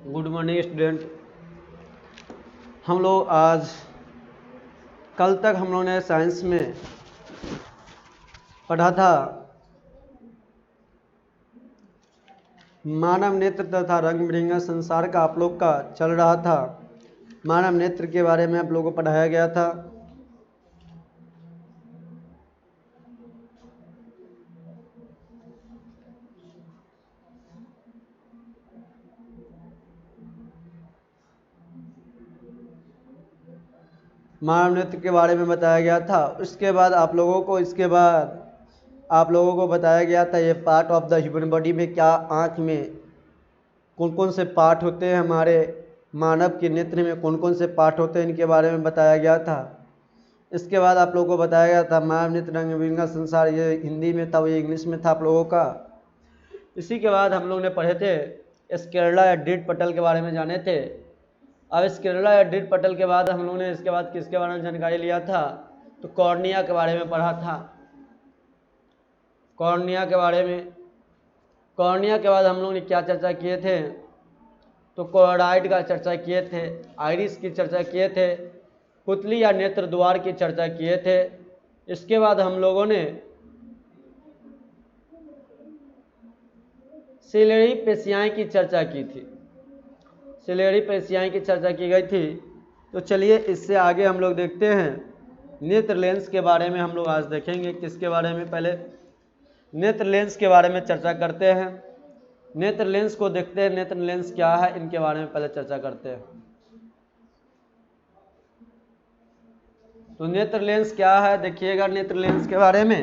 Good morning student. हम लोग आज कल तक हम लोगों ने साइंस में पढ़ा था मानव नेत्र तथा रंग बिरंगा संसार का आप लोग का चल रहा था। मानव नेत्र के बारे में आप लोगों को पढ़ाया गया था। मानव नेत्र के बारे में बताया गया था। उसके बाद आप लोगों को बताया गया था ये part of the human body में क्या आँख में कौन कौन से पार्ट होते हैं, हमारे मानव के नेत्र में कौन कौन से पार्ट होते हैं, इनके बारे में बताया गया था। इसके बाद आप लोगों को बताया गया था मानव नेत्र रंग बिरंगा संसार, ये हिंदी में था, वो इंग्लिश में था आप लोगों का। इसी के बाद हम लोग ने पढ़े थे स्क्लेरा या ड्रिड पटल के बारे में जाने थे। अब स्क्लेरा या ड्रिड पटल के बाद हम लोग ने इसके बाद किसके बारे में जानकारी लिया था, तो कॉर्निया के बारे में पढ़ा था। कॉर्निया के बारे में, कॉर्निया के बाद हम लोग ने क्या चर्चा किए थे, तो कोराइड का चर्चा किए थे, आइरिस की चर्चा किए थे, पुतली या नेत्र द्वार की चर्चा किए थे। इसके बाद हम लोगों ने सिलेरी पेशियाएं की चर्चा की थी। सिलेरी पेशियाएं की चर्चा की गई थी। तो चलिए इससे आगे हम लोग देखते हैं नेत्र लेंस के बारे में। हम लोग आज देखेंगे किसके बारे में, पहले नेत्र लेंस के बारे में चर्चा करते हैं। नेत्र लेंस को देखते हैं, नेत्र लेंस क्या है, इनके बारे में पहले चर्चा करते हैं। तो नेत्र लेंस क्या है देखिएगा नेत्र लेंस के बारे में।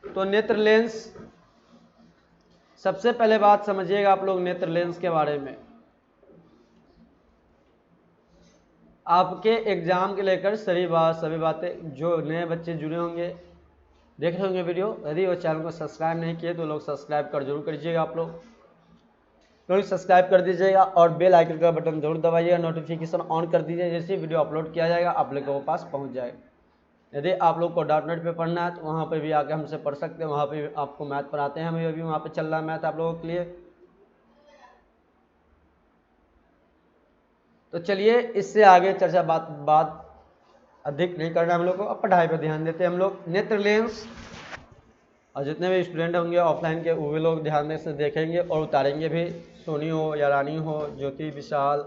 तो नेत्र लेंस, सबसे पहले बात समझिएगा आप लोग नेत्र लेंस के बारे में। आपके एग्जाम के लेकर सभी बातें, जो नए बच्चे जुड़े होंगे देख रहे होंगे वीडियो, यदि वो चैनल को सब्सक्राइब नहीं किए तो लोग सब्सक्राइब कर जरूर करिएगा। आप लोग सब्सक्राइब कर दीजिएगा और बेल आइकन का बटन जरूर दबाइएगा, नोटिफिकेशन ऑन कर दीजिए, जैसे वीडियो अपलोड किया जाएगा आप लोगों के पास पहुंच जाएगा। यदि आप लोग को .NET पे पढ़ना है तो वहाँ पे भी आके हमसे पढ़ सकते हैं, वहाँ पे भी आपको मैथ पढ़ाते हैं, हमें अभी वहाँ पे चल रहा है मैथ आप लोगों के लिए। तो चलिए इससे आगे चर्चा बात अधिक नहीं करना हम लोग को, अब पढ़ाई पर ध्यान देते हैं हम लोग। नेत्र लेंस, और जितने भी स्टूडेंट होंगे ऑफलाइन के वो लोग ध्यान से देखेंगे और उतारेंगे भी। सोनी हो या रानी हो, ज्योति, विशाल,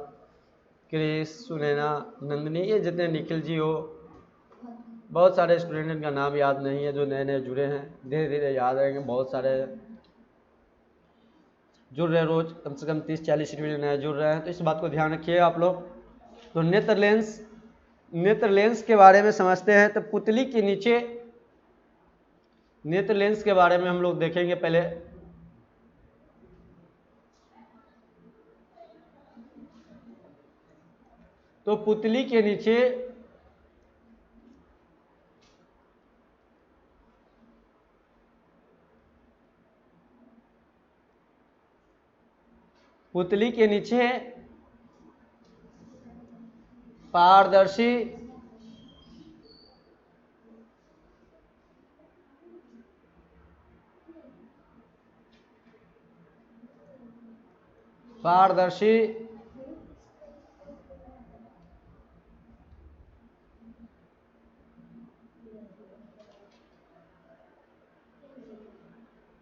क्रिस, सुनैना, नंदिनी, ये जितने निखिल जी हो, बहुत सारे स्टूडेंट का नाम याद नहीं है जो नए नए जुड़े हैं, धीरे धीरे याद रहेंगे। बहुत सारे जुड़ रहे, रोज कम से कम 30-40 स्टूडेंट नए जुड़ रहे हैं, तो इस बात को ध्यान रखिए आप लोग। तो नेत्र लेंस के बारे में समझते हैं। तो पुतली के नीचे नेत्र लेंस के बारे में हम लोग देखेंगे पहले। तो पुतली के नीचे पारदर्शी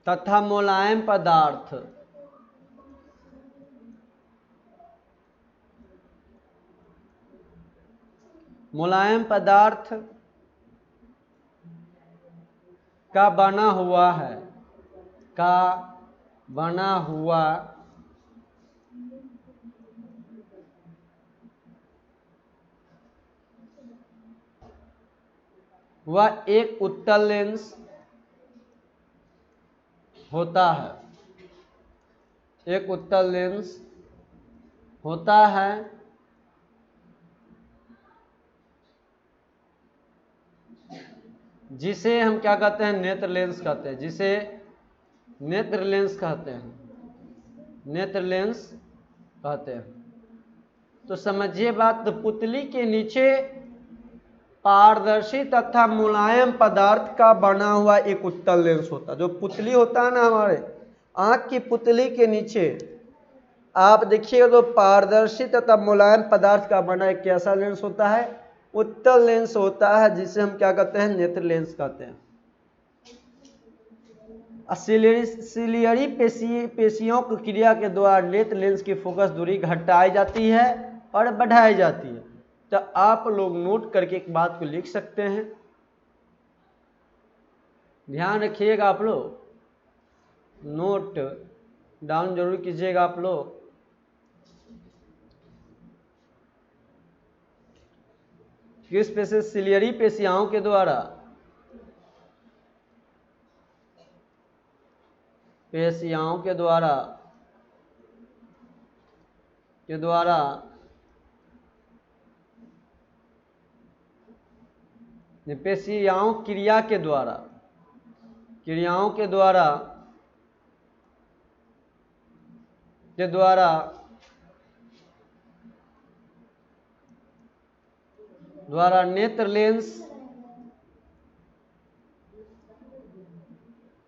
तथा मुलायम पदार्थ का बना हुआ वह एक उत्तल लेंस होता है। एक उत्तल लेंस होता है जिसे हम क्या कहते हैं, नेत्र लेंस कहते हैं, जिसे नेत्र लेंस कहते हैं। तो समझिए बात, तो पुतली के नीचे पारदर्शी तथा मुलायम पदार्थ का बना हुआ एक उत्तल लेंस होता है। जो पुतली होता है ना, हमारे आंख की पुतली के नीचे आप देखिएगा तो पारदर्शी तथा मुलायम पदार्थ का बना एक कैसा लेंस होता है? उत्तल लेंस होता है, जिसे हम क्या कहते हैं? नेत्र लेंस कहते हैं। सिलियरी पेशियों की क्रिया के द्वारा नेत्र लेंस की फोकस दूरी घटाई जाती है और बढ़ाई जाती है। तो आप लोग नोट करके एक बात को लिख सकते हैं, ध्यान रखिएगा, आप लोग नोट डाउन जरूर कीजिएगा आप लोग। किस पेशी? सिलियरी पेशियाओं के द्वारा, पेशियाओं के द्वारा पेशियाओं क्रियाओं के द्वारा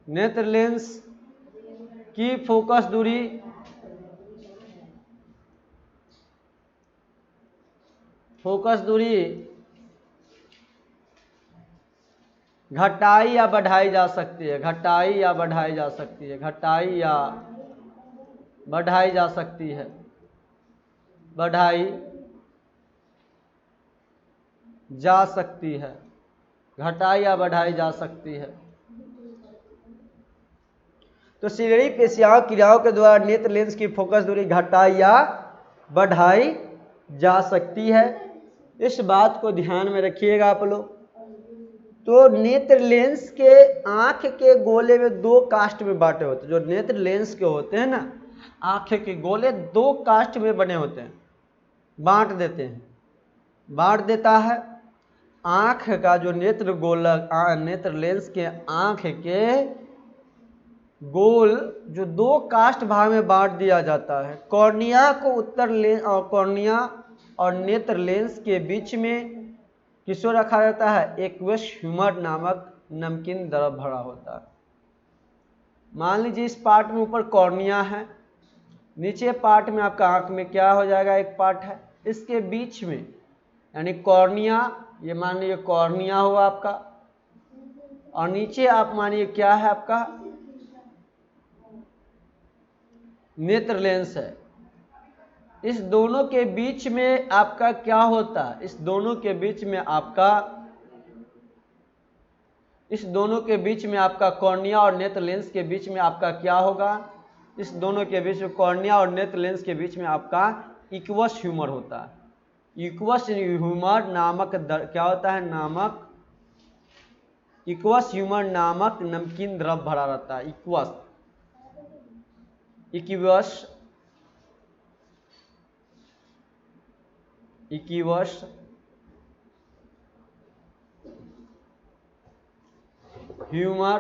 नेत्र लेंस की फोकस दूरी घटाई या बढ़ाई जा सकती है। घटाई या बढ़ाई जा सकती है। बढ़ाई जा सकती है। घटाई या बढ़ाई जा सकती है। तो सिलियरी पेशियाओं क्रियाओं के द्वारा नेत्र लेंस की फोकस दूरी घटाई या बढ़ाई जा सकती है। इस बात को ध्यान में रखिएगा आप लोग। तो नेत्र लेंस के आंख के गोले में दो कास्ट में बांटे होते हैं। जो नेत्र लेंस के होते हैं ना, आंख के गोले दो कास्ट में बने होते हैं, बांट देता है। आंख का जो नेत्र गोलक, नेत्र लेंस के आंख के गोल जो दो कास्ट भाग में बांट दिया जाता है। कॉर्निया को उत्तर लेंस और कॉर्निया और नेत्र लेंस के बीच में किसको रखा जाता है? एक्वस ह्यूमर नामक नमकीन द्रव भरा होता है। मान लीजिए इस पार्ट में ऊपर कॉर्निया है, नीचे पार्ट में आपका आंख में क्या हो जाएगा? एक पार्ट है। इसके बीच में यानी कॉर्निया, ये मान लीजिए कॉर्निया हुआ आपका, और नीचे आप मानिए क्या है? आपका नेत्र लेंस है। इस दोनों के बीच में आपका क्या होता है? इस दोनों के बीच में आपका कॉर्निया और नेत्र लेंस के बीच में आपका क्या होगा? इस दोनों के बीच में, कॉर्निया और नेत्र लेंस के बीच में आपका इक्वस ह्यूमर होता है। इक्वस ह्यूमर नामक क्या होता है? इक्वस ह्यूमर नामक नमकीन द्रव भरा रहता है। इक्वस ह्यूमर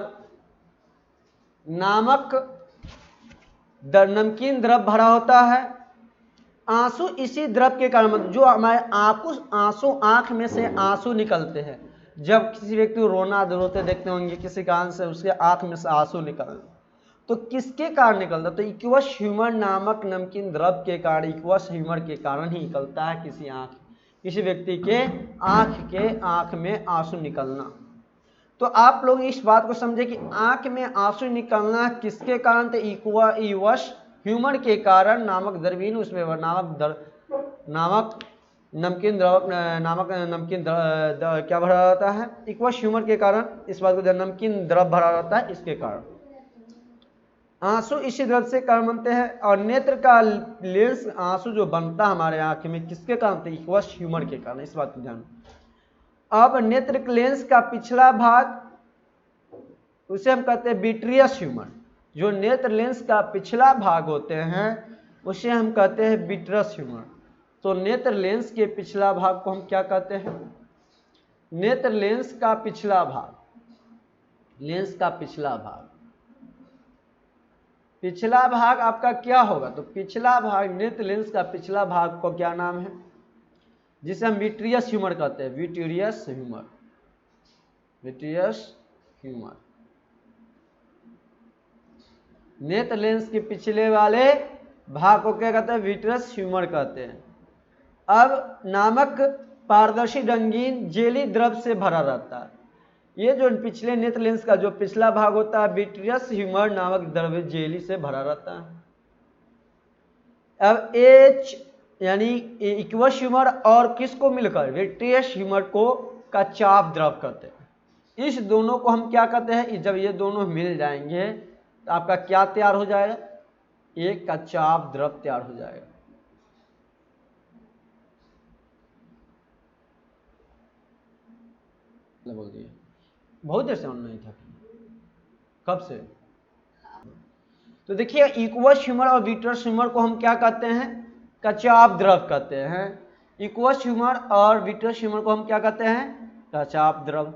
नामक नमकीन द्रव भरा होता है। आंसू इसी द्रव के कारण, जो हमारे आंख में से आंसू निकलते हैं, जब किसी व्यक्ति को रोते देखते होंगे, किसी कारण से उसके आंख में से आंसू निकल, तो किसके कारण निकलता? तो इक्वस ह्यूमर नामक नमकीन द्रव के कारण, इक्वस ह्यूमर के कारण ही निकलता है किसी व्यक्ति के आंख में आंसू निकलना। तो आप लोग इस बात को समझे कि आंख में आंसू निकलना किसके कारण? तो इक्वस ह्यूमर के कारण नामक द्रवीन उसमें नामक नमकीन क्या भरा रहता है? इक्वस ह्यूमर के कारण। इस बात को नमकीन द्रव भरा रहता है, इसके कारण आंसू इसी द्रव से कारण बनते हैं। और नेत्र का लेंस, आंसू जो बनता है हमारे आंख में, किसके कारण? तो इक्वस ह्यूमर के कारण। इस बात को ध्यान। अब नेत्र लेंस का पिछला भाग, उसे हम कहते हैं विट्रियस ह्यूमर। जो नेत्र लेंस का पिछला भाग होते हैं उसे हम कहते हैं विट्रस ह्यूमर। तो नेत्र लेंस के पिछला भाग को हम क्या कहते हैं? नेत्र लेंस का पिछला भाग, पिछला भाग आपका क्या होगा? तो पिछला भाग, नेत्र लेंस का पिछला भाग को क्या नाम है? जिसे हम विट्रियस ह्यूमर कहते हैं। विट्रियस ह्यूमर नेत्र लेंस के पिछले वाले भाग को क्या कहते हैं? विट्रस ह्यूमर कहते हैं। अब नामक पारदर्शी रंगीन जेली द्रव से भरा रहता है। ये जो पिछले नेत्र लेंस का जो पिछला भाग होता है विट्रियस ह्यूमर नामक द्रव जेली से भरा रहता है। अब एच यानी इक्वस ह्यूमर और किसको मिलकर? विट्रियस ह्यूमर को कचाप द्रव कहते हैं। इस दोनों को हम क्या कहते हैं? जब ये दोनों मिल जाएंगे तो आपका क्या तैयार हो जाएगा? एक कचाप द्रव तैयार हो जाएगा। बोल दिए बहुत देर से ऑन नहीं था। कब से? तो देखिए इक्वस ह्यूमर और विट्रस ह्यूमर को हम क्या कहते हैं? कचाप द्रव कहते हैं। इक्वस ह्यूमर और विट्रस ह्यूमर को हम क्या कहते हैं? कचाप द्रव।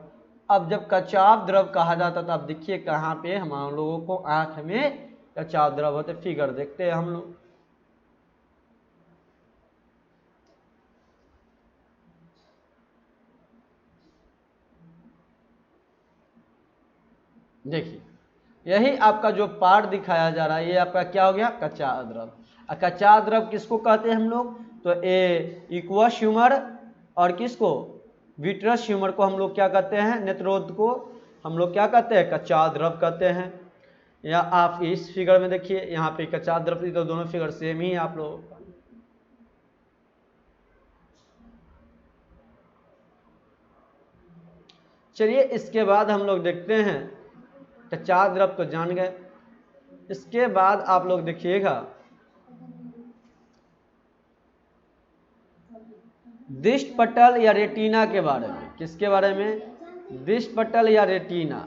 अब जब कचाप द्रव कहा जाता तो अब देखिए कहाँ पे हम लोगों को आंख में कचाप द्रव होते, फिगर देखते हैं हम लोग। देखिए यही आपका जो पार्ट दिखाया जा रहा है ये आपका क्या हो गया? कच्चा द्रव। कच्चा द्रव किसको कहते हैं हम लोग? तो ए इक्वस ह्यूमर और किसको? विट्रस ह्यूमर को हम लोग क्या कहते हैं? नेत्रोद को हम लोग क्या कहते हैं? कच्चा द्रव कहते हैं। या आप इस फिगर में देखिए यहाँ पे कच्चा द्रव थी तो दोनों फिगर सेम ही आप लोगों का। चलिए इसके बाद हम लोग देखते हैं कच्चा द्रव तो जान गए। इसके बाद आप लोग देखिएगा दृष्टि पटल या रेटिना के बारे में। किसके बारे में? दृष्टि पटल या रेटिना।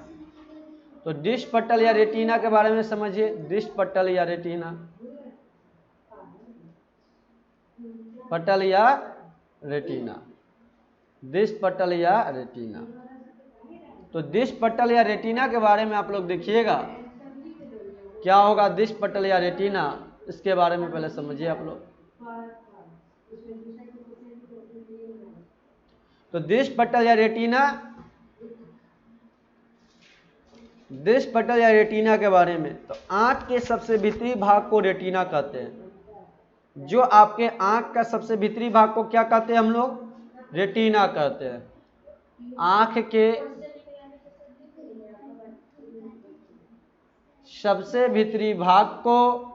तो दृष्टि पटल या रेटिना के बारे में समझिए। दृष्टि पटल या रेटिना, पटल या रेटिना, दृष्टि पटल या रेटिना। तो दृष्टि पटल या रेटिना के बारे में आप लोग देखिएगा क्या होगा दृष्टि पटल या रेटिना, इसके बारे में पहले समझिए आप लोग। तो दृष्टि पटल या रेटिना, दृष्टि पटल या रेटिना के बारे में तो आंख के सबसे भीतरी भाग को रेटिना कहते हैं। जो आपके आंख का सबसे भीतरी भाग को क्या कहते हैं हम लोग? रेटिना कहते हैं। आंख के सबसे भीतरी भाग को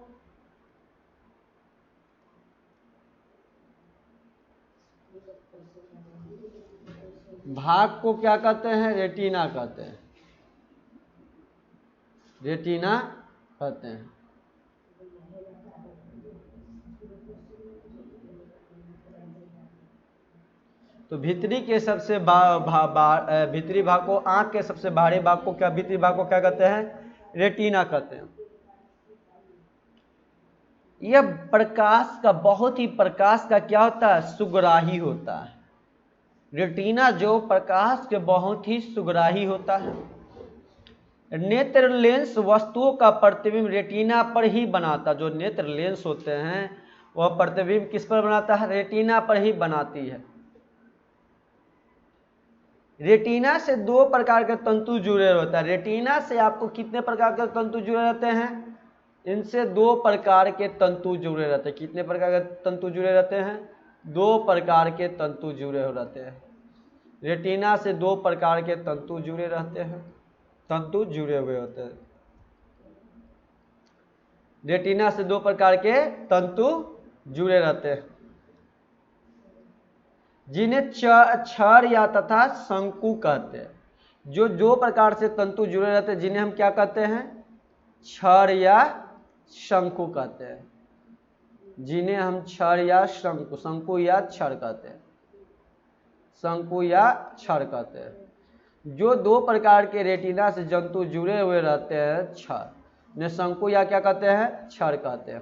क्या कहते हैं? रेटिना कहते हैं। रेटिना कहते हैं। तो भीतरी के सबसे भीतरी भाग को, आंख के सबसे बाहरी भाग को क्या, भीतरी भाग को क्या कहते हैं? रेटिना कहते हैं। यह प्रकाश का बहुत ही प्रकाश का क्या होता है? सुग्राही होता है। रेटिना जो प्रकाश के बहुत ही सुग्राही होता है। नेत्र लेंस वस्तुओं का प्रतिबिंब रेटिना पर ही बनाता। जो नेत्र लेंस होते हैं वह प्रतिबिंब किस पर बनाता है? रेटिना पर ही बनाती है। रेटिना से दो प्रकार के तंतु जुड़े रहते हैं। रेटिना से आपको कितने प्रकार के तंतु जुड़े रहते हैं? इनसे दो प्रकार के तंतु जुड़े रहते हैं। कितने प्रकार के तंतु जुड़े रहते हैं? दो प्रकार के तंतु जुड़े हो रहते हैं। रेटिना से दो प्रकार के तंतु जुड़े रहते हैं, तंतु जुड़े हुए होते हैं। रेटिना से दो प्रकार के तंतु जुड़े रहते हैं जिन्हें क्षर या तथा शंकु कहते हैं। जो दो प्रकार से तंतु जुड़े रहते हैं जिन्हें हम क्या कहते हैं? क्षर या शंकु कहते हैं। जिन्हें हम क्षर या शंकु, शंकु या क्षर कहते हैं, शंकु या क्षर कहते हैं। जो दो प्रकार के रेटिना से जंतु जुड़े हुए रहते हैं क्षर, ने शंकु या क्या कहते हैं? क्षर कहते हैं।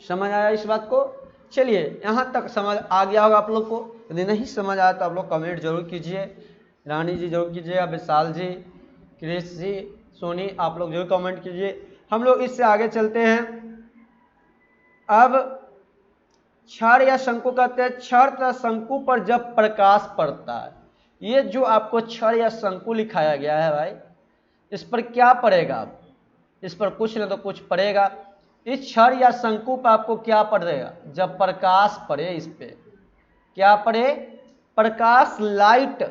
समझ आया इस बात को? चलिए यहाँ तक समझ आ गया होगा आप लोग को। यदि नहीं समझ आया तो आप लोग कमेंट जरूर कीजिए। रानी जी जरूर कीजिएगा, विशाल जी, क्रिश जी, सोनी, आप लोग जरूर कमेंट कीजिए। हम लोग इससे आगे चलते हैं। अब क्षर या शंकु कहते हैं। क्षर तथा शंकु पर जब प्रकाश पड़ता है, ये जो आपको क्षर या शंकु लिखाया गया है भाई, इस पर क्या पड़ेगा? इस पर कुछ न तो कुछ पड़ेगा। इस छड़ या शंकु पर आपको क्या पड़ेगा? जब प्रकाश पड़े इस पे, क्या पड़े? प्रकाश, लाइट।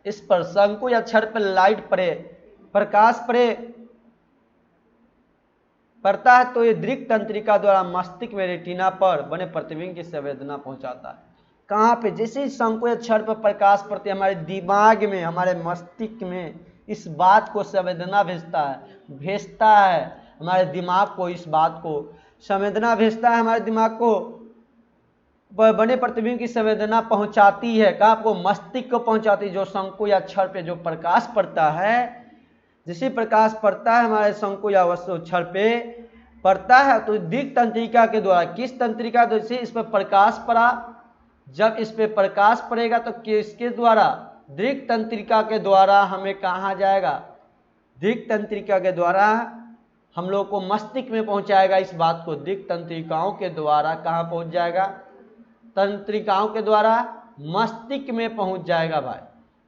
इस पर शंकु या छड़ पर लाइट पड़े, प्रकाश पड़ता है तो ये दृक् तंत्रिका द्वारा मस्तिष्क में रेटिना पर बने प्रतिबिंब की संवेदना पहुंचाता है। कहाँ पे? जैसे शंकु या छड़ पर प्रकाश पड़ते हमारे दिमाग में, हमारे मस्तिष्क में इस बात को संवेदना भेजता है हमारे दिमाग को, इस बात को संवेदना भेजता है हमारे दिमाग को, बने प्रतिबिंब की संवेदना पहुंचाती है। कहाँ आपको? मस्तिष्क को पहुंचाती है। जो शंकु या छड़ पे जो प्रकाश पड़ता है, जिसी प्रकाश पड़ता है हमारे शंकु या वस्तु छड़ पे पड़ता है तो दृक् तंत्रिका के द्वारा, किस तंत्रिका? जैसे इस पर प्रकाश पड़ा, जब इस पे प्रकाश पड़ेगा तो किसके द्वारा? दृक् तंत्रिका के द्वारा हमें कहाँ जाएगा? दृक् तंत्रिका के द्वारा हम लोग को मस्तिष्क में पहुंचाएगा। इस बात को दृक् तंत्रिकाओं के द्वारा कहाँ पहुंच जाएगा? तंत्रिकाओं के द्वारा मस्तिष्क में पहुंच जाएगा भाई।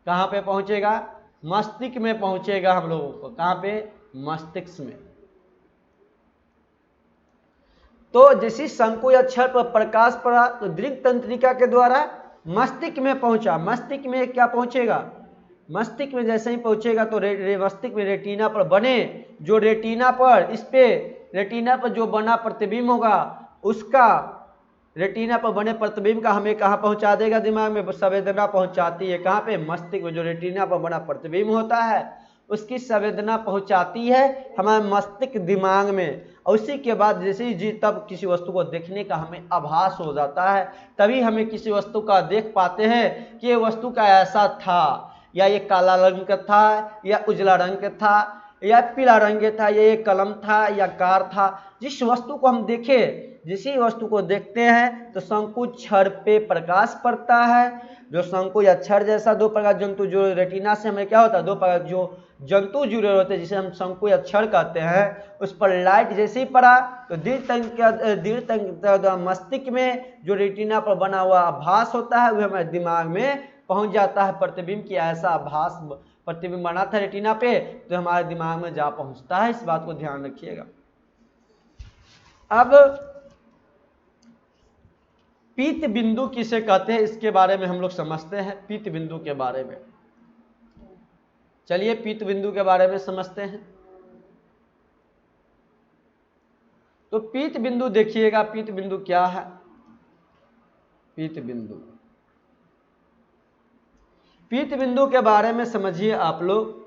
कहाँ पे पहुंचेगा? मस्तिष्क में पहुंचेगा हम लोगों को। कहाँ पे? मस्तिष्क में। तो जैसे शंकु या छड़ पर प्रकाश पड़ा तो दृक् तंत्रिका के द्वारा मस्तिष्क में पहुंचा। मस्तिष्क में क्या पहुंचेगा? मस्तिष्क में जैसे ही पहुंचेगा तो मस्तिष्क में रेटिना पर बने, जो रेटिना पर, इस पे रेटिना पर जो बना प्रतिबिंब होगा, उसका रेटिना पर बने प्रतिबिंब का हमें कहाँ पहुंचा देगा? दिमाग में संवेदना पहुंचाती है। कहाँ पे? मस्तिष्क में। जो रेटिना पर बना प्रतिबिंब होता है उसकी संवेदना पहुंचाती है हमारे मस्तिष्क दिमाग में। और उसी के बाद जैसे ही तब किसी वस्तु को देखने का हमें आभास हो जाता है, तभी हमें किसी वस्तु का देख पाते हैं कि ये वस्तु का ऐसा था, या ये काला रंग का था, या उजला रंग का था, या पीला रंग था, या ये कलम था, या कार था। जिस वस्तु को हम देखें, जिसी वस्तु को देखते हैं तो शंकु छड़ पे प्रकाश पड़ता है। जो शंकु या छड़ जैसा दो प्रकार जंतु जो रेटिना से हमें क्या होता है? दो प्रकार जो जंतु जुड़े होते हैं जिसे हम शंकु या छड़ कहते हैं, उस पर लाइट जैसे ही पड़ा तो दृढ़ मस्तिष्क में जो रेटिना पर बना हुआ आभास होता है वह हमारे दिमाग में पहुंच जाता है। प्रतिबिंब की ऐसा आभास प्रतिबिंब बना था रेटिना पे तो हमारे दिमाग में जा पहुंचता है। इस बात को ध्यान रखिएगा। अब पीत बिंदु किसे कहते हैं इसके बारे में हम लोग समझते हैं। पीत बिंदु के बारे में चलिए पीत बिंदु के बारे में समझते हैं। तो पीत बिंदु देखिएगा, पीत बिंदु क्या है? पीत बिंदु, पीत बिंदु के बारे में समझिए आप लोग।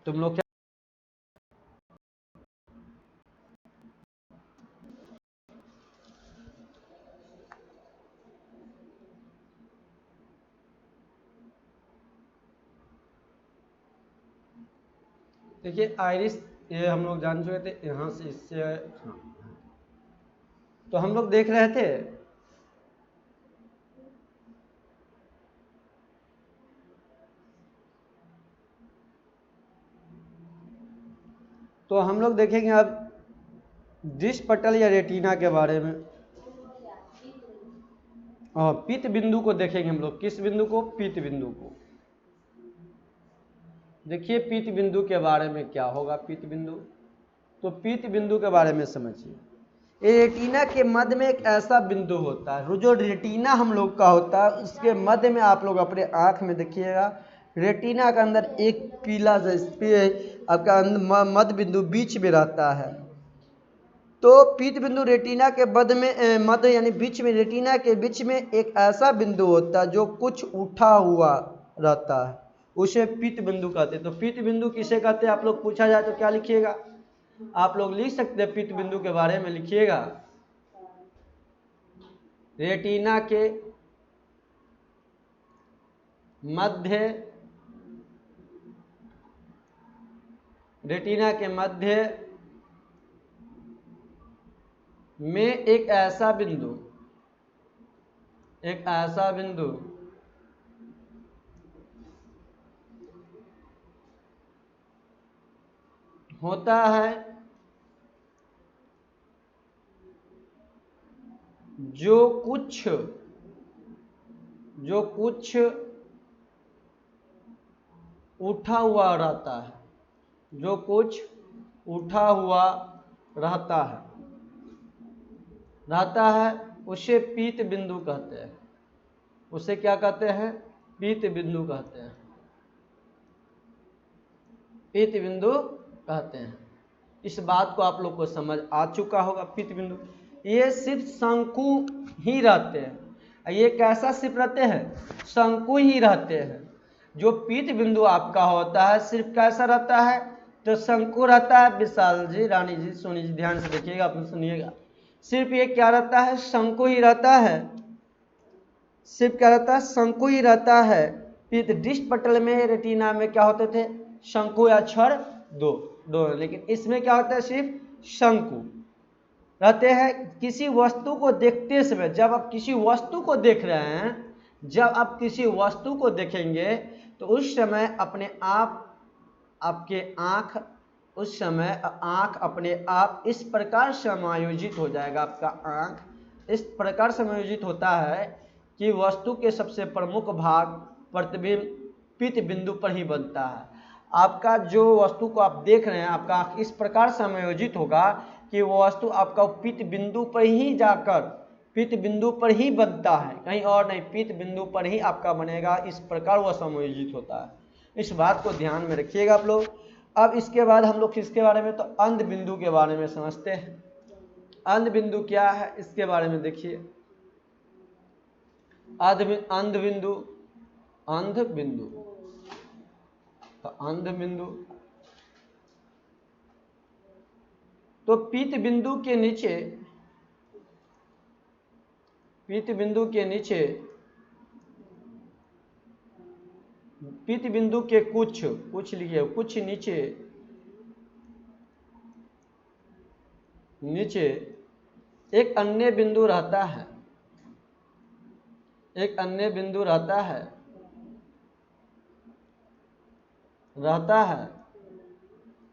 तुम लोग क्या देखिए, आइरिस ये हम लोग जान चुके थे, यहाँ से इससे हाँ। तो हम लोग देख रहे थे तो हम लोग देखेंगे अब दृष्टि पटल या रेटिना के बारे में। पीत बिंदु को देखेंगे हम लोग। किस बिंदु को? पीत बिंदु को। देखिए पीत बिंदु के बारे में क्या होगा। पीत बिंदु, तो पीत बिंदु के बारे में समझिए। रेटिना के मध्य में एक ऐसा बिंदु होता है, जो रेटिना हम लोग का होता है उसके मध्य में आप लोग अपने आंख में देखिएगा, रेटिना के अंदर एक पीला सा आपका मध्य बिंदु बीच में रहता है। तो पीत बिंदु रेटिना के मध्य यानी बीच में, रेटिना के बीच में एक ऐसा बिंदु होता है जो कुछ उठा हुआ रहता है, उसे पीत बिंदु कहते हैं। तो पीत बिंदु किसे कहते हैं आप लोग पूछा जाए तो क्या लिखिएगा? आप लोग लिख सकते हैं पीत बिंदु के बारे में, लिखिएगा रेटिना के मध्य, रेटिना के मध्य में एक ऐसा बिंदु, एक ऐसा बिंदु होता है जो कुछ उठा हुआ रहता है, जो कुछ उठा हुआ रहता है उसे पीत बिंदु कहते हैं। उसे क्या कहते हैं? पीत बिंदु कहते हैं। पीत बिंदु कहते हैं। इस बात को आप लोग को समझ आ चुका होगा। पीत बिंदु ये सिर्फ शंकु ही रहते हैं। ये कैसा सिर्फ रहते हैं? शंकु ही रहते हैं। जो पीत बिंदु आपका होता है सिर्फ कैसा रहता है? तो शंकु रहता है। विशाल जी, रानी जी, सोनी जी, ध्यान से देखिएगा, अपने सुनिएगा। सिर्फ ये क्या रहता है? शंकु ही रहता है। सिर्फ क्या रहता है? शंकु ही रहता है। पीत डिश पटल में, रेटिना में क्या होते थे? शंकु या छड़ दो, लेकिन इसमें क्या होता है? सिर्फ शंकु रहते हैं। किसी वस्तु को देखते समय, जब आप किसी वस्तु को देख रहे हैं, जब आप किसी वस्तु को देखेंगे तो उस समय अपने आप आपके आँख, उस समय आँख अपने आप इस प्रकार समायोजित हो जाएगा। आपका आँख इस प्रकार समायोजित होता है कि वस्तु के सबसे प्रमुख भाग प्रतिबिंब पीत बिंदु पर ही बनता है। आपका जो वस्तु को आप देख रहे हैं, आपका आँख इस प्रकार समायोजित होगा कि वो वस्तु आपका पीत बिंदु पर ही जाकर पीत बिंदु पर ही बनता है, कहीं और नहीं। पीत बिंदु पर ही आपका बनेगा। इस प्रकार वह समायोजित होता है। इस बात को ध्यान में रखिएगा आप लोग। अब इसके बाद हम लोग किसके बारे में? तो अंध बिंदु के बारे में समझते हैं। अंध बिंदु क्या है इसके बारे में देखिए। अंध बिंदु, अंध बिंदु, अंध बिंदु तो पीत बिंदु के नीचे, पीत बिंदु के नीचे, पीत बिंदु के कुछ लिखिए, कुछ नीचे एक अन्य बिंदु रहता है। एक अन्य बिंदु रहता है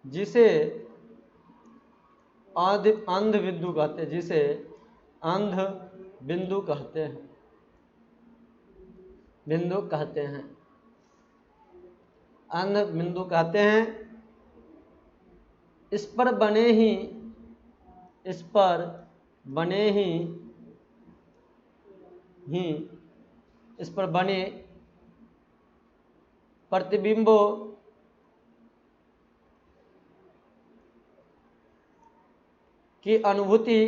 जिसे अंध बिंदु कहते हैं, जिसे अंध बिंदु कहते हैं, बिंदु कहते हैं, अंध बिंदु कहते हैं। इस पर बने प्रतिबिंबों की अनुभूति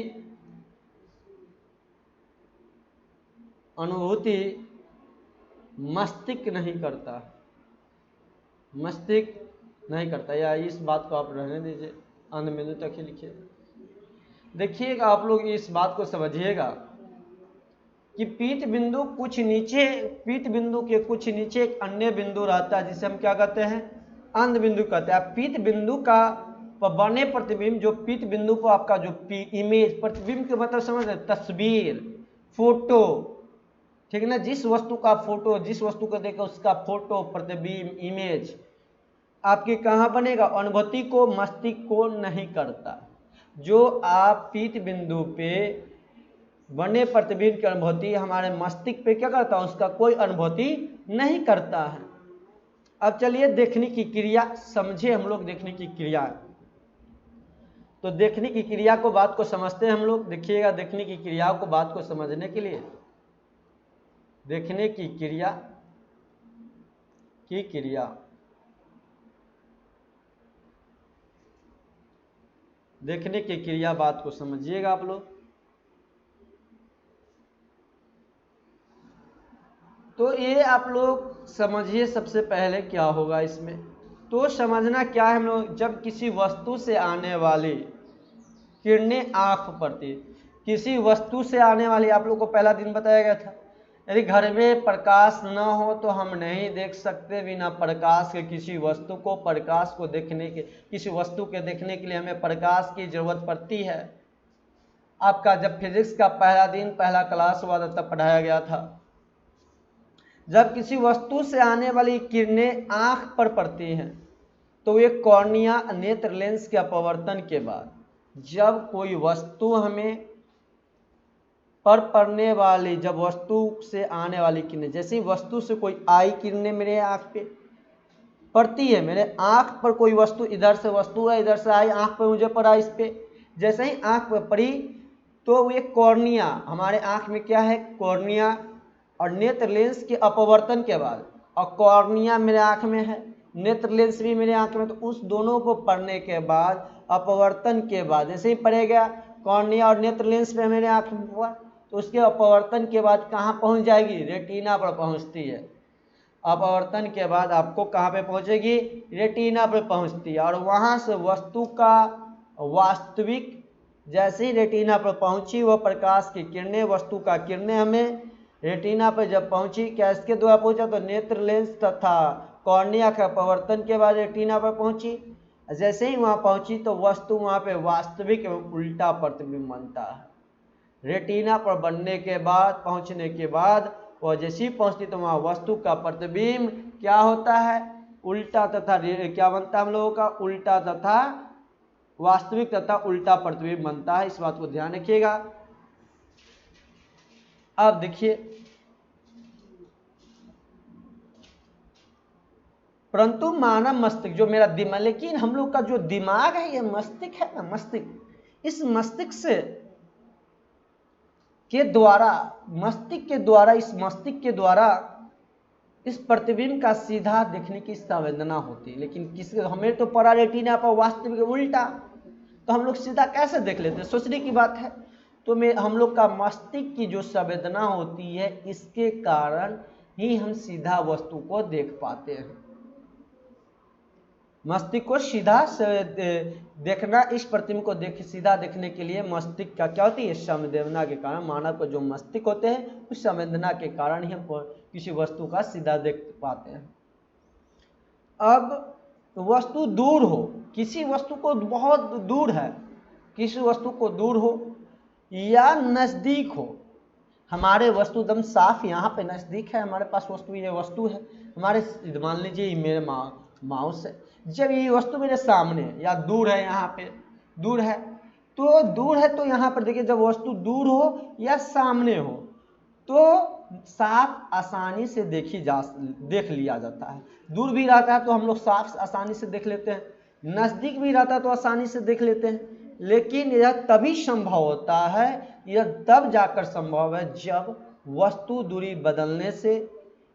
मस्तिष्क नहीं करता। या इस बात को आप रहने दीजिए, अंध बिंदु तक ही लिखिए। देखिएगा आप लोग, इस बात को समझिएगा कि पीत बिंदु के कुछ नीचे एक अन्य बिंदु रहता है जिसे हम क्या कहते हैं? अंध बिंदु कहते हैं। पीत बिंदु का बने प्रतिबिंब, जो पीत बिंदु को आपका जो इमेज, प्रतिबिंब के मतलब समझ रहे? तस्वीर, फोटो, ठीक है ना? जिस वस्तु का फोटो, जिस वस्तु को देखा उसका फोटो, प्रतिबिंब, इमेज आपके कहाँ बनेगा? अनुभूति को, मस्तिष्क को नहीं करता। जो आप पीत बिंदु पे बने प्रतिबिंब की अनुभूति हमारे मस्तिष्क पे क्या करता है? उसका कोई अनुभूति नहीं करता है। अब चलिए देखने की क्रिया समझे हम लोग। देखने की क्रिया, तो देखने की क्रिया को, बात को समझते हैं हम लोग। देखिएगा, देखने की क्रिया को, बात को समझने के लिए, देखने की क्रिया देखने की क्रिया, बात को समझिएगा आप लोग। तो ये आप लोग समझिए सबसे पहले क्या होगा इसमें। तो समझना क्या है हम लोग, जब किसी वस्तु से आने वाली किरणें आँख पर पड़ती, किसी वस्तु से आने वाली, आप लोग को पहला दिन बताया गया था, यदि घर में प्रकाश न हो तो हम नहीं देख सकते। बिना प्रकाश के किसी वस्तु को, प्रकाश को देखने के, किसी वस्तु के देखने के लिए हमें प्रकाश की जरूरत पड़ती है। आपका जब फिजिक्स का पहला दिन, पहला क्लास हुआ था, तब पढ़ाया गया था। जब किसी वस्तु से आने वाली किरणें आँख पर पड़ती हैं तो ये कॉर्निया नेत्र लेंस के अपवर्तन के बाद जब कोई वस्तु हमें पर पड़ने वाली, जब वस्तु से आने वाली किरणें, जैसे वस्तु से कोई आई किरणें मेरे आँख पे पड़ती है, मेरे आँख पर कोई वस्तु, इधर से वस्तु है, इधर से आई, आँख पे मुझे पड़ा, इस पे जैसे ही आँख पर पड़ी तो ये कॉर्निया, हमारे आँख में क्या है, कॉर्निया, और नेत्र लेंस के अपवर्तन के बाद, और कॉर्निया मेरे आँख में है, नेत्र लेंस भी मेरे आँख में, तो उस दोनों को पढ़ने के बाद, अपवर्तन के बाद, जैसे ही पड़ेगा कॉर्निया और नेत्र लेंस पे मेरे आँख में हुआ, तो उसके अपवर्तन के बाद कहाँ पहुँच जाएगी, रेटिना पर पहुँचती है। अपवर्तन के बाद आपको कहाँ पे पहुँचेगी, रेटिना पर पहुँचती है, और वहाँ से वस्तु का वास्तविक, जैसे ही रेटिना पर पहुँची वह प्रकाश की किरणें, वस्तु का किरणें हमें रेटिना पर जब पहुँची, क्या इसके द्वारा पहुँचा, तो नेत्र लेंस तथा कॉर्निया का अपवर्तन के बाद रेटिना पर पहुँची। जैसे ही वहाँ पहुँची तो वस्तु वहाँ पे वास्तविक एवं उल्टा प्रतिबिंब बनता है। रेटिना पर बनने के बाद, पहुँचने के बाद वह जैसे ही पहुँचती तो वहाँ वस्तु का प्रतिबिंब क्या होता है, उल्टा तथा क्या बनता है हम लोगों का, उल्टा तथा वास्तविक तथा उल्टा प्रतिबिंब बनता है। इस बात को ध्यान रखिएगा। अब देखिए, परंतु मानव मस्तिष्क जो मेरा दिमाग, लेकिन हम लोग का जो दिमाग है, ये मस्तिष्क है ना, मस्तिष्क, इस मस्तिष्क से के द्वारा, मस्तिष्क के द्वारा, इस मस्तिष्क के द्वारा इस प्रतिबिंब का सीधा देखने की संवेदना होती है, लेकिन किसी हमें तो पड़ा रेटिना पर वास्तविक उल्टा, तो हम लोग सीधा कैसे देख लेते हैं, सोचने की बात है। तो हम लोग का मस्तिष्क की जो संवेदना होती है, इसके कारण ही हम सीधा वस्तु को देख पाते हैं। मस्तिष्क को सीधा देखना, इस प्रतिबिंब को सीधा देखने के लिए मस्तिष्क का क्या होती है, संवेदना के कारण, मानव को जो मस्तिष्क होते हैं उस संवेदना के कारण ही हम किसी वस्तु का सीधा देख पाते हैं। अब वस्तु दूर हो, किसी वस्तु को बहुत दूर है, किसी वस्तु को दूर हो या नज़दीक हो, हमारे वस्तु एकदम साफ यहाँ पे नज़दीक है, हमारे पास वस्तु, ये वस्तु है हमारे, मान लीजिए मेरे माउस है, जब ये वस्तु मेरे सामने या दूर है, यहाँ पे दूर है, तो दूर है तो यहाँ पर देखिए, जब वस्तु दूर हो या सामने हो तो साफ आसानी से देख लिया जाता है। दूर भी रहता है तो हम लोग साफ आसानी से देख लेते हैं, नज़दीक भी रहता है तो आसानी से देख लेते हैं। लेकिन यह तभी संभव होता है, यह तब जाकर संभव है जब वस्तु दूरी बदलने से,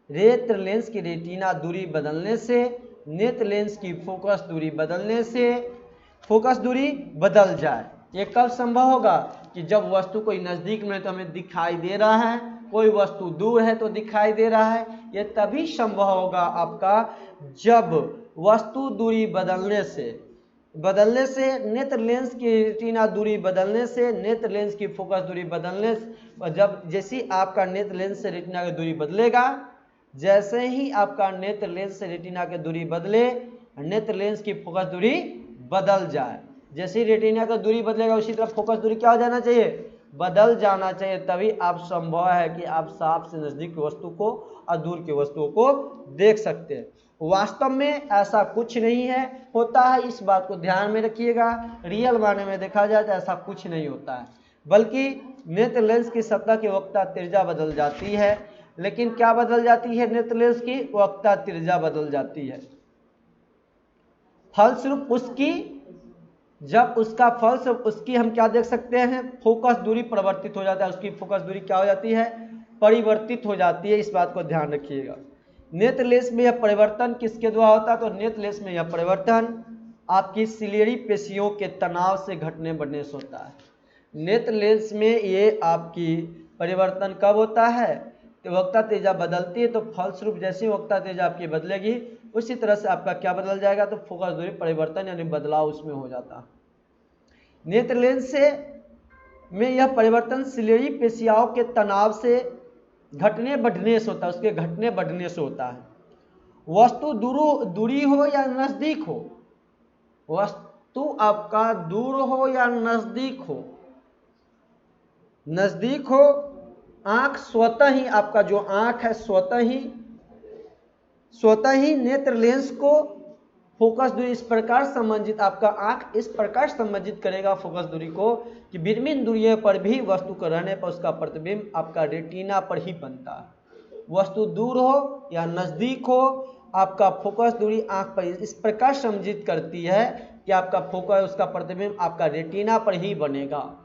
नेत्र लेंस की रेटिना दूरी बदलने से, नेत्र लेंस की फोकस दूरी बदलने से, फोकस दूरी बदल जाए। ये कब संभव होगा, कि जब वस्तु कोई नज़दीक में तो हमें दिखाई दे रहा है, कोई वस्तु दूर है तो दिखाई दे रहा है। ये तभी संभव होगा आपका जब वस्तु दूरी बदलने से, नेत्र लेंस की रेटिना दूरी बदलने से, नेत्र लेंस की फोकस दूरी बदलने से, जब जैसी आपका नेत्र लेंस से रेटिना की दूरी बदलेगा, जैसे ही आपका नेत्र लेंस से रेटिना की दूरी बदले, नेत्र लेंस की फोकस दूरी बदल जाए, जैसे ही रेटिना की दूरी बदलेगा उसी तरह फोकस दूरी क्या हो जाना चाहिए, बदल जाना चाहिए। तभी आप संभव है कि आप साफ से नज़दीक की वस्तु को और दूर की वस्तुओं को देख सकते हैं। वास्तव में ऐसा कुछ नहीं है, होता है, इस बात को ध्यान में रखिएगा। रियल मायने में देखा जाए तो ऐसा कुछ नहीं होता है, बल्कि नेत्र लेंस की सतह की वक्रता त्रिज्या बदल जाती है। लेकिन क्या बदल जाती है, नेत्र लेंस की वक्रता त्रिज्या बदल जाती है। फलस्वरूप उसकी, जब उसका फलस्वरूप उसकी हम क्या देख सकते हैं, फोकस दूरी परिवर्तित हो जाता है, उसकी फोकस दूरी क्या हो जाती है, परिवर्तित हो जाती है। इस बात को ध्यान रखिएगा। नेत्र लेंस में यह परिवर्तन किसके द्वारा होता है, तो नेत्र लेंस में यह परिवर्तन आपकी सिलेरी पेशियों के तनाव से घटने बढ़ने से होता है। नेत्र लेंस में ये आपकी परिवर्तन कब होता है, तो वक्रता त्रिज्या बदलती है, तो फलस्वरूप जैसे ही वक्रता त्रिज्या आपकी बदलेगी उसी तरह से आपका क्या बदल जाएगा, तो फोकस दूरी परिवर्तन यानी बदलाव उसमें हो जाता है। नेत्र लेंस से में यह परिवर्तन सिलेरी पेशियाओं के तनाव से घटने बढ़ने से होता है, उसके घटने बढ़ने से होता है। वस्तु दूरी हो या नज़दीक हो, वस्तु आपका दूर हो या नज़दीक हो, नज़दीक हो, आँख स्वतः ही, आपका जो आँख है स्वतः ही नेत्र लेंस को फोकस दूरी इस प्रकार संबंधित, आपका आंख इस प्रकार संबंधित करेगा फोकस दूरी को कि विभिन्न दूरियों पर भी वस्तु का रहने पर उसका प्रतिबिंब आपका रेटिना पर ही बनता है। वस्तु दूर हो या नज़दीक हो, आपका फोकस दूरी आंख पर इस प्रकार संबंधित करती है कि आपका फोकस, उसका प्रतिबिंब आपका रेटिना पर ही बनेगा।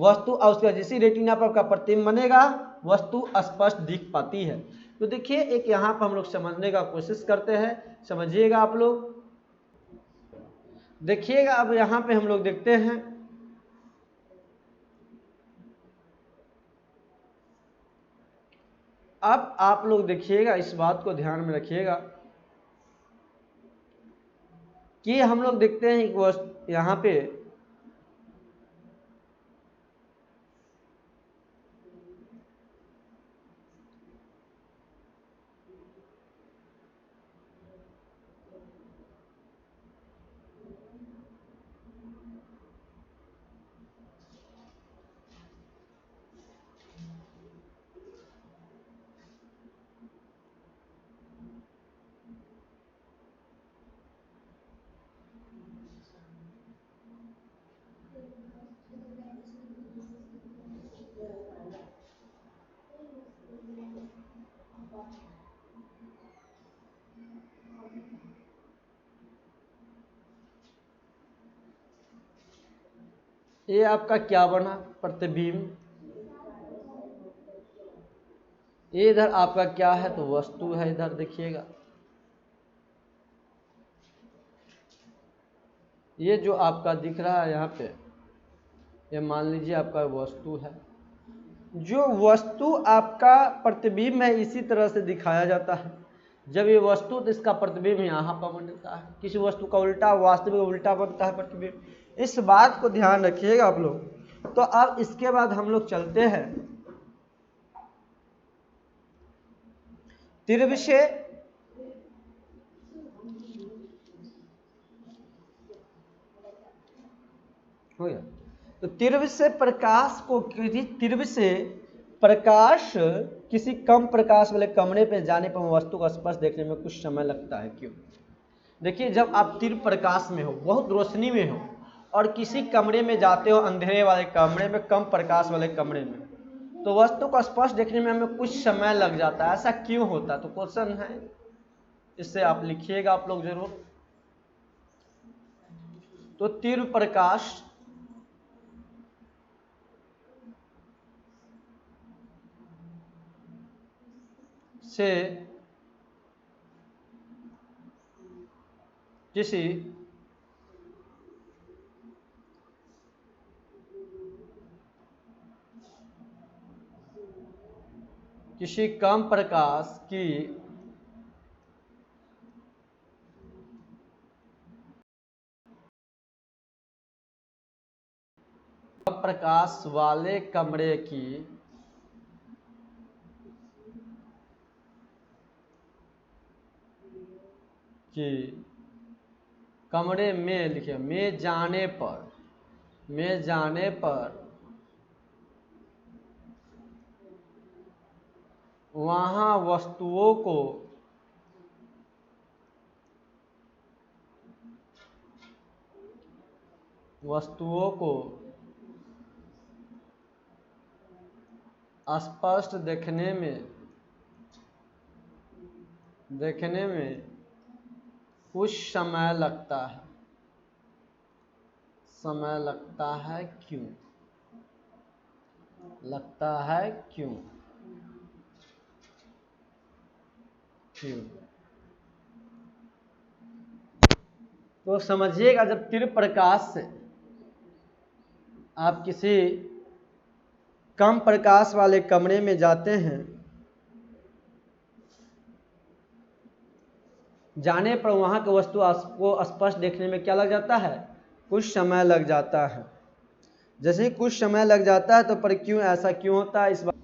वस्तु और उसका जैसी रेटिना पर आपका प्रतिबिंब बनेगा, वस्तु स्पष्ट दिख पाती है। तो देखिए एक यहाँ पर हम लोग समझने का कोशिश करते हैं, समझिएगा आप लोग। देखिएगा अब यहाँ पे हम लोग देखते हैं, अब आप लोग देखिएगा, इस बात को ध्यान में रखिएगा कि हम लोग देखते हैं कि यहाँ पे ये आपका क्या बना, प्रतिबिंब। ये इधर आपका क्या है, तो वस्तु है। इधर देखिएगा, ये जो आपका दिख रहा है यहाँ पे, ये मान लीजिए आपका वस्तु है। जो वस्तु आपका प्रतिबिंब है इसी तरह से दिखाया जाता है। जब ये वस्तु, तो इसका प्रतिबिंब यहाँ पर बनता है। किसी वस्तु का उल्टा वास्तविक उल्टा बनता है प्रतिबिंब। इस बात को ध्यान रखिएगा आप लोग। तो अब इसके बाद हम लोग चलते हैं त्रिविषय। हो गया। तो त्रिविषय प्रकाश को, त्रिविषय प्रकाश किसी कम प्रकाश वाले कमरे पे जाने पर वस्तु का स्पर्श देखने में कुछ समय लगता है। क्यों? देखिए जब आप तीव्र प्रकाश में हो, बहुत रोशनी में हो, और किसी कमरे में जाते हो, अंधेरे वाले कमरे में, कम प्रकाश वाले कमरे में, तो वस्तु का स्पर्श देखने में हमें कुछ समय लग जाता है। ऐसा क्यों होता है? तो क्वेश्चन है, इससे आप लिखिएगा आप लोग जरूर। तो तीव्र प्रकाश से किसी कम प्रकाश की प्रकाश वाले कमरे की कमरे में, लिखिए में जाने पर वहां वस्तुओं को स्पष्ट देखने में कुछ समय लगता है। क्यों लगता है? क्यों? तो समझिएगा, जब तीव्र प्रकाश से आप किसी कम प्रकाश वाले कमरे में जाते हैं, जाने पर वहां की वस्तु को स्पष्ट देखने में क्या लग जाता है? कुछ समय लग जाता है। जैसे ही कुछ समय लग जाता है, तो पर क्यों, ऐसा क्यों होता है इस बात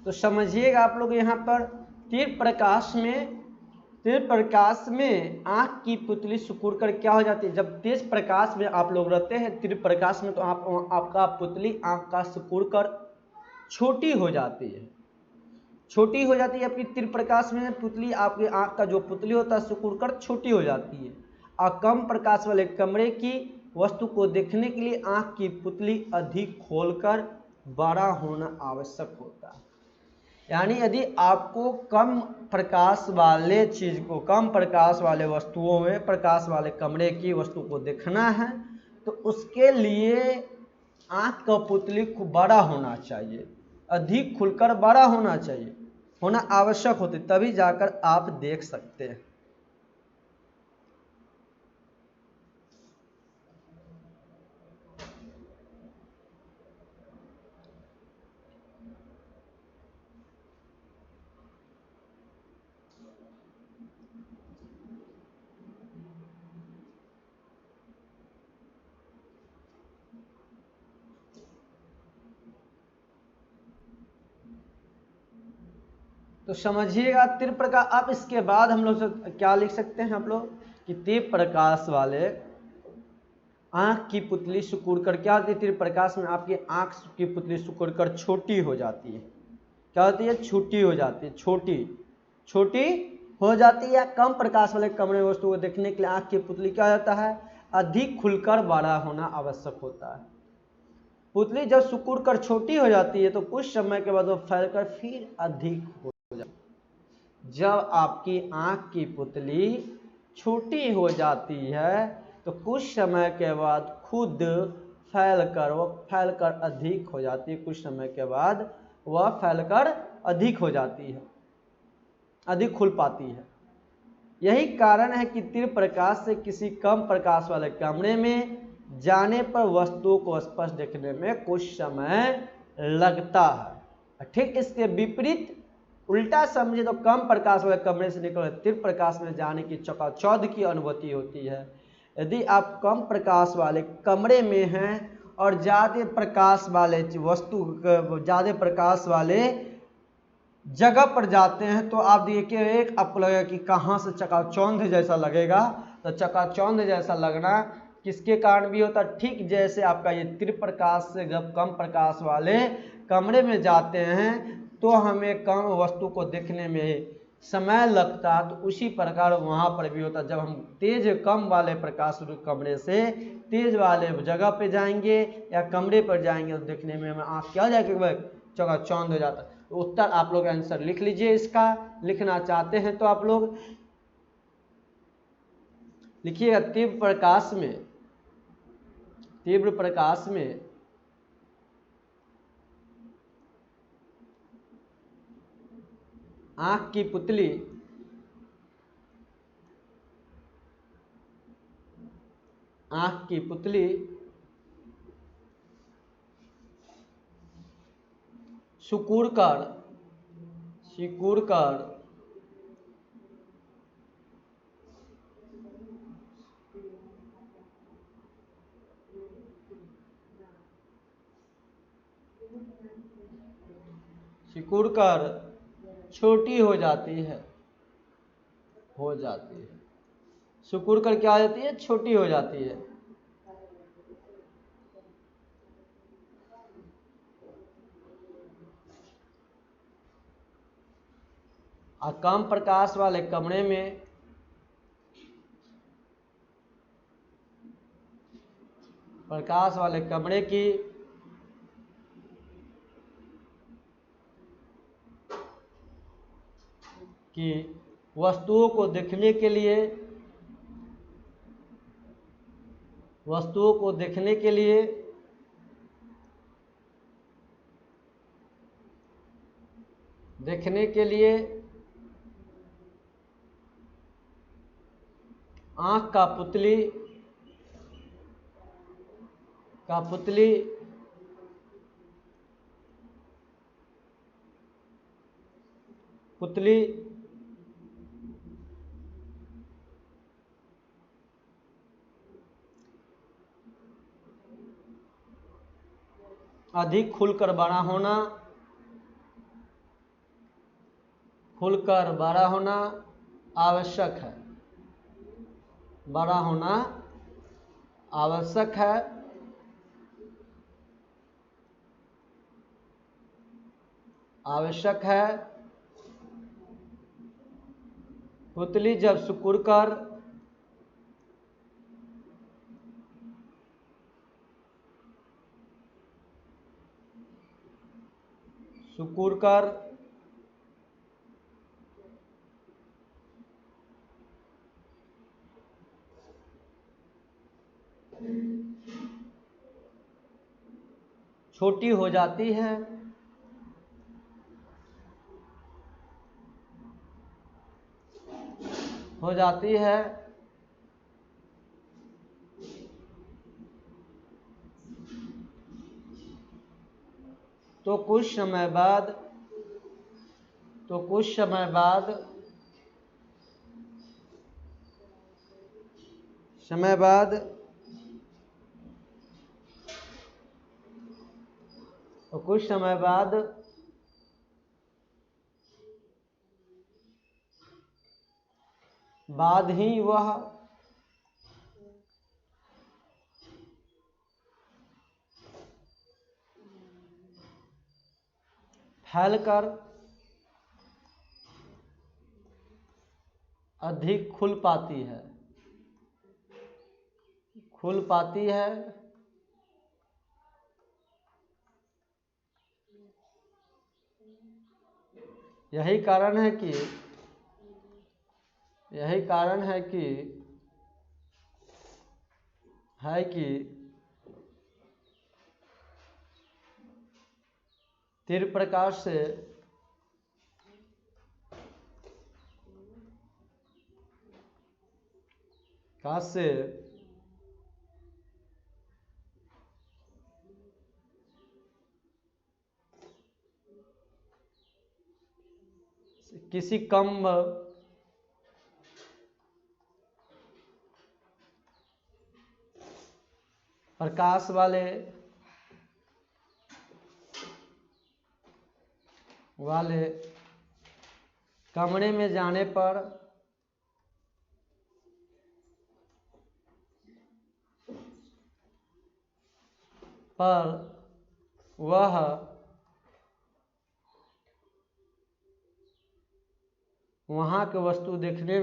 तो समझिएगा आप लोग। यहाँ पर तीव्र प्रकाश में आंख की पुतली सिकुड़ कर क्या हो जाती है? जब तेज प्रकाश में आप लोग रहते हैं, तीव्र प्रकाश में, तो आपका पुतली आंख का सिकुड़ कर छोटी हो जाती है। आपकी तीव्र प्रकाश में पुतली, आपकी आंख का जो पुतली होता है सिकुड़ कर छोटी हो जाती है। कम प्रकाश वाले कमरे की वस्तु को देखने के लिए आंख की पुतली अधिक खोलकर बड़ा होना आवश्यक होता है। यानी यदि आपको कम प्रकाश वाले चीज को, कम प्रकाश वाले वस्तुओं में, प्रकाश वाले कमरे की वस्तु को देखना है तो उसके लिए आंख का पुतली को बड़ा होना चाहिए, अधिक खुलकर बड़ा होना चाहिए, होना आवश्यक होती, तभी जाकर आप देख सकते हैं। तो समझिएगा तीव्र प्रकाश। अब इसके बाद हम लोग क्या लिख सकते हैं आप लोग कि तीव्र प्रकाश वाले आंख की पुतली सिकुड़ कर क्या होती है, तीव्र प्रकाश में आपकी आंख की पुतली सिकुड़ कर छोटी हो जाती है। क्या होती है? छोटी हो जाती है, छोटी हो जाती है। या कम प्रकाश वाले कमरे में वस्तु को देखने के लिए आंख की पुतली क्या होता है? अधिक खुलकर बड़ा होना आवश्यक होता है। पुतली जब सिकुड़ कर छोटी हो जाती है तो कुछ समय के बाद वो फैलकर फिर अधिक हो जाती है। जब आपकी आंख की पुतली छोटी हो जाती है तो कुछ समय के बाद खुद फैलकर अधिक हो जाती है। कुछ समय के बाद वह फैलकर अधिक हो जाती है, अधिक खुल पाती है। यही कारण है कि तीव्र प्रकाश से किसी कम प्रकाश वाले कमरे में जाने पर वस्तुओं को स्पष्ट देखने में कुछ समय लगता है। ठीक इसके विपरीत उल्टा समझे तो कम प्रकाश वाले कमरे से निकल तीव्र प्रकाश में जाने की चकाचौंध की अनुभूति होती है। यदि आप कम प्रकाश वाले कमरे में हैं और ज़्यादा प्रकाश वाले वस्तु, ज़्यादा प्रकाश वाले जगह पर जाते हैं तो आप देखिए एक आपको लगेगा कि कहाँ से चकाचौंध जैसा लगेगा। तो चकाचौंध जैसा लगना किसके कारण भी होता है? ठीक जैसे आपका ये तीव्र प्रकाश से जब कम प्रकाश वाले कमरे में जाते हैं तो हमें कम वस्तु को देखने में समय लगता है, तो उसी प्रकार वहाँ पर भी होता है। जब हम तेज कम वाले प्रकाश कमरे से तेज वाले जगह पे जाएंगे या कमरे पर जाएंगे तो देखने में हमें आँख क्या हो जाएगा? चकाचौंध हो जाता है। तो उत्तर आप लोग आंसर लिख लीजिए। इसका लिखना चाहते हैं तो आप लोग लिखिएगा तीव्र प्रकाश में आंख की पुतली सिकुड़कर छोटी हो जाती है। सिकुड़कर क्या हो जाती है? छोटी हो जाती है। और कम प्रकाश वाले कमरे में प्रकाश वाले कमरे की वस्तुओं को देखने के लिए आंख का पुतली अधिक खुलकर बड़ा होना आवश्यक है। पुतली जब सिकुड़कर सिकुड़कर छोटी हो जाती है, तो कुछ समय बाद ही वह फैलकर अधिक खुल पाती है। यही कारण है कि तीव्र प्रकाश से किसी कम प्रकाश वाले कमरे में जाने पर वह वहाँ के वस्तु देखने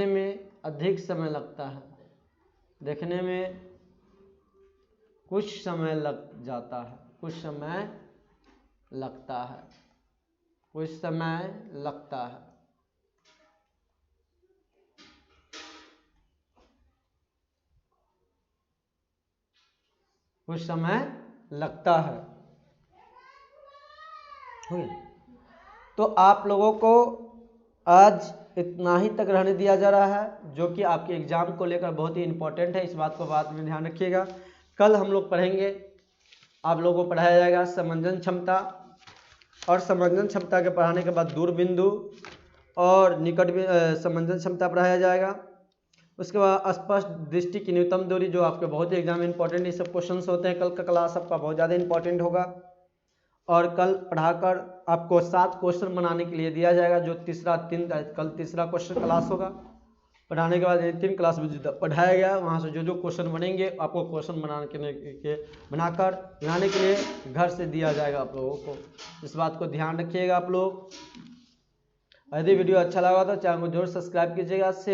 में अधिक समय लगता है, देखने में कुछ समय लग जाता है, कुछ समय लगता है। कुछ समय लगता है। तो आप लोगों को आज इतना ही तक रहने दिया जा रहा है, जो कि आपके एग्जाम को लेकर बहुत ही इम्पोर्टेंट है। इस बात को बाद में ध्यान रखिएगा। कल हम लोग पढ़ेंगे, आप लोगों को पढ़ाया जाएगा समंजन क्षमता, और समंजन क्षमता के पढ़ाने के बाद दूर बिंदु और निकट समंजन क्षमता पढ़ाया जाएगा। उसके बाद स्पष्ट दृष्टि की न्यूनतम दूरी, जो आपके बहुत ही एग्जाम में इंपॉर्टेंट ये सब क्वेश्चंस होते हैं। कल का क्लास आपका बहुत ज़्यादा इंपॉर्टेंट होगा, और कल पढ़ाकर आपको 7 क्वेश्चन बनाने के लिए दिया जाएगा, जो कल तीसरा क्वेश्चन क्लास होगा। पढ़ाने के बाद 3 क्लास में जो पढ़ाया गया वहाँ से जो क्वेश्चन बनेंगे आपको क्वेश्चन बनाने के लिए घर से दिया जाएगा आप लोगों को। इस बात को ध्यान रखिएगा आप लोग। यदि वीडियो अच्छा लगा तो चैनल को जरूर सब्सक्राइब कीजिएगा, शेयर